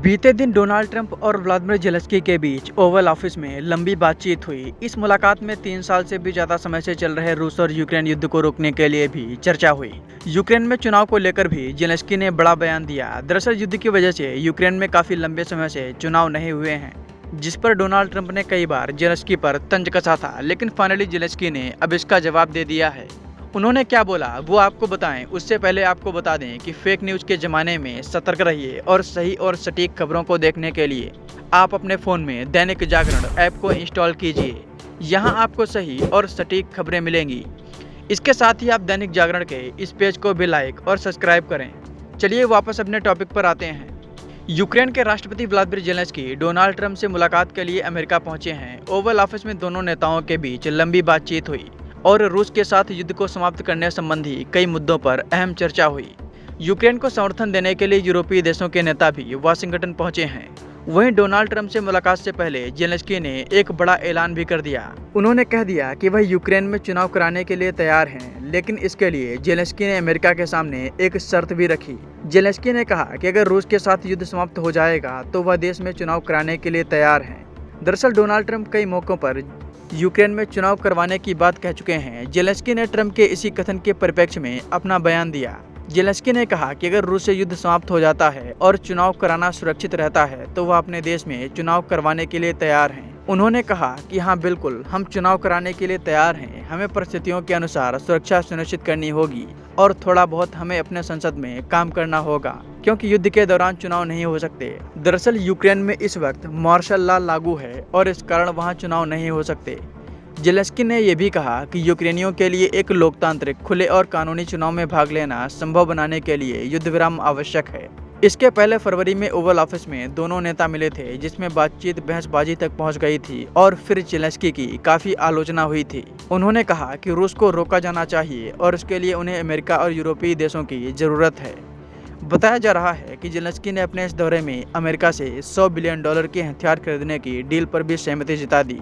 बीते दिन Donald Trump और व्लादिमीर ज़ेलेंस्की के बीच ओवल ऑफिस में लंबी बातचीत हुई। इस मुलाकात में 3 साल से भी ज़्यादा समय से चल रहे रूस और यूक्रेन युद्ध को रोकने के लिए भी चर्चा हुई। यूक्रेन में चुनाव को लेकर भी ज़ेलेंस्की ने बड़ा बयान दिया। दरअसल युद्ध की वजह से यूक्रेन में काफ़ी लंबे समय से चुनाव नहीं हुए हैं, जिस पर डोनाल्ड ट्रंप ने कई बार ज़ेलेंस्की पर तंज कसा था, लेकिन फाइनली ज़ेलेंस्की ने अब इसका जवाब दे दिया है। उन्होंने क्या बोला वो आपको बताएं, उससे पहले आपको बता दें कि फेक न्यूज़ के ज़माने में सतर्क रहिए और सही और सटीक खबरों को देखने के लिए आप अपने फ़ोन में दैनिक जागरण ऐप को इंस्टॉल कीजिए। यहाँ आपको सही और सटीक खबरें मिलेंगी। इसके साथ ही आप दैनिक जागरण के इस पेज को भी लाइक और सब्सक्राइब करें। चलिए वापस अपने टॉपिक पर आते हैं। यूक्रेन के राष्ट्रपति व्लादिमीर ज़ेलेंस्की डोनाल्ड ट्रंप से मुलाकात के लिए अमेरिका पहुंचे हैं। ओवल ऑफिस में दोनों नेताओं के बीच लंबी बातचीत हुई और रूस के साथ युद्ध को समाप्त करने संबंधी कई मुद्दों पर अहम चर्चा हुई। यूक्रेन को समर्थन देने के लिए यूरोपीय देशों के नेता भी वाशिंगटन पहुंचे हैं। वहीं डोनाल्ड ट्रंप से मुलाकात से पहले ज़ेलेंस्की ने एक बड़ा ऐलान भी कर दिया। उन्होंने कह दिया कि वह यूक्रेन में चुनाव कराने के लिए तैयार हैं, लेकिन इसके लिए ज़ेलेंस्की ने अमेरिका के सामने एक शर्त भी रखी। ज़ेलेंस्की ने कहा कि अगर रूस के साथ युद्ध समाप्त हो जाएगा तो वह देश में चुनाव कराने के लिए तैयार हैं। दरअसल डोनाल्ड ट्रंप कई मौकों पर यूक्रेन में चुनाव करवाने की बात कह चुके हैं। ज़ेलेंस्की ने ट्रंप के इसी कथन के परिप्रेक्ष्य में अपना बयान दिया। ज़ेलेंस्की ने कहा कि अगर रूस से युद्ध समाप्त हो जाता है और चुनाव कराना सुरक्षित रहता है तो वह अपने देश में चुनाव करवाने के लिए तैयार हैं। उन्होंने कहा कि हाँ बिल्कुल, हम चुनाव कराने के लिए तैयार हैं। हमें परिस्थितियों के अनुसार सुरक्षा सुनिश्चित करनी होगी और थोड़ा बहुत हमें अपने संसद में काम करना होगा, क्योंकि युद्ध के दौरान चुनाव नहीं हो सकते। दरअसल यूक्रेन में इस वक्त मार्शल लॉ लागू है और इस कारण वहाँ चुनाव नहीं हो सकते। ज़ेलेंस्की ने यह भी कहा कि यूक्रेनियों के लिए एक लोकतांत्रिक, खुले और कानूनी चुनाव में भाग लेना संभव बनाने के लिए युद्ध विराम आवश्यक है। इसके पहले फरवरी में ओवल ऑफिस में दोनों नेता मिले थे, जिसमें बातचीत बहसबाजी तक पहुंच गई थी और फिर ज़ेलेंस्की की काफ़ी आलोचना हुई थी। उन्होंने कहा कि रूस को रोका जाना चाहिए और इसके लिए उन्हें अमेरिका और यूरोपीय देशों की ज़रूरत है। बताया जा रहा है कि ज़ेलेंस्की ने अपने इस दौरे में अमेरिका से $100 बिलियन के हथियार खरीदने की डील पर भी सहमति जता दी।